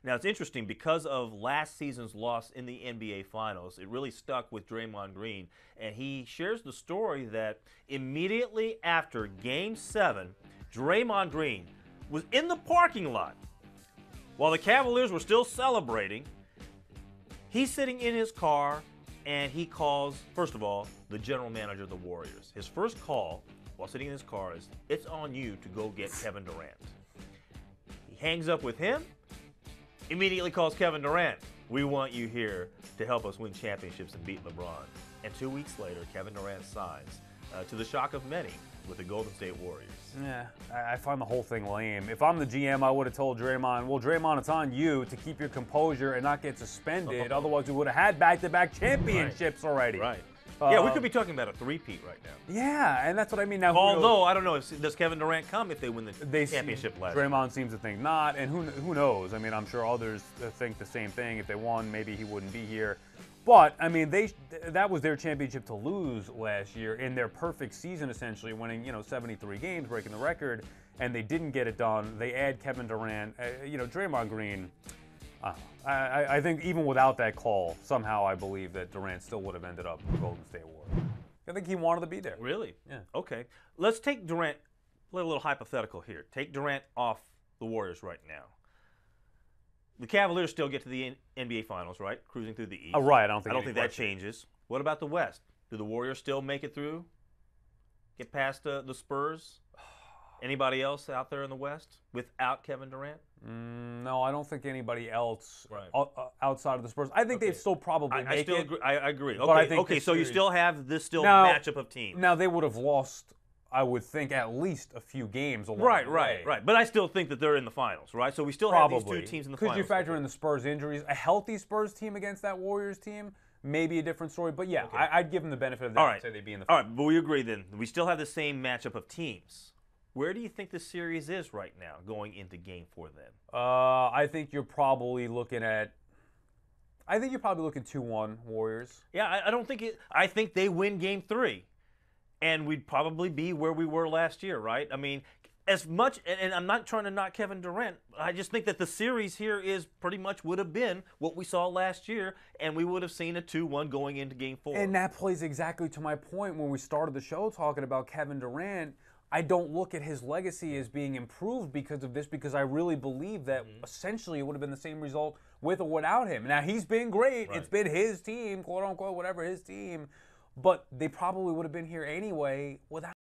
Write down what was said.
Now, it's interesting because of last season's loss in the NBA Finals, it really stuck with Draymond Green. And he shares the story that immediately after Game 7, Draymond Green was in the parking lot while the Cavaliers were still celebrating. He's sitting in his car, and he calls, first of all, the general manager of the Warriors. His first call while sitting in his car is, "It's on you to go get Kevin Durant." He hangs up with him, immediately calls Kevin Durant. "We want you here to help us win championships and beat LeBron." And 2 weeks later, Kevin Durant signs, to the shock of many, with the Golden State Warriors. Yeah, I find the whole thing lame. If I'm the GM, I would have told Draymond, well, Draymond, it's on you to keep your composure and not get suspended. Otherwise, we would have had back-to-back championships already. Right. Yeah, we could be talking about a three-peat right now. Yeah, and that's what I mean. Now, although, I don't know, does Kevin Durant come if they win the championship last year? Draymond seems to think not, and who knows? I mean, I'm sure others think the same thing. If they won, maybe he wouldn't be here. But, I mean, that was their championship to lose last year in their perfect season, essentially, winning, 73 games, breaking the record, and they didn't get it done. They add Kevin Durant. Draymond Green, I think even without that call, somehow I believe that Durant still would have ended up with the Golden State Warriors. I think he wanted to be there. Really? Yeah. Okay. Let's take Durant, play a little hypothetical here. Take Durant off the Warriors right now. The Cavaliers still get to the NBA Finals, right? Cruising through the East. Oh, right. I don't think that changes. What about the West? Do the Warriors still make it through? Get past the Spurs? Anybody else out there in the West without Kevin Durant? No, I don't think anybody else outside of the Spurs. I think they'd still probably make it. I agree. Okay, so you still have this matchup of teams. Now, they would have lost, I would think, at least a few games along the way. Right. But I still think that they're in the finals, right? So we still have these two teams in the finals. Could you factor in the Spurs injuries? A healthy Spurs team against that Warriors team, maybe a different story. But yeah, I'd give them the benefit of that and say they'd be in the finals. All right, but we agree then. We still have the same matchup of teams. Where do you think the series is right now going into Game 4 then? I think you're probably looking 2-1 Warriors. Yeah, I don't think it. I think they win Game 3. And we'd probably be where we were last year, right? I mean, as much, and I'm not trying to knock Kevin Durant, I just think that the series here is pretty much would have been what we saw last year, and we would have seen a 2-1 going into Game 4. And that plays exactly to my point when we started the show talking about Kevin Durant. I don't look at his legacy as being improved because of this, because I really believe that essentially it would have been the same result with or without him. Now, he's been great. Right. It's been his team, quote unquote, whatever his team. But they probably would have been here anyway without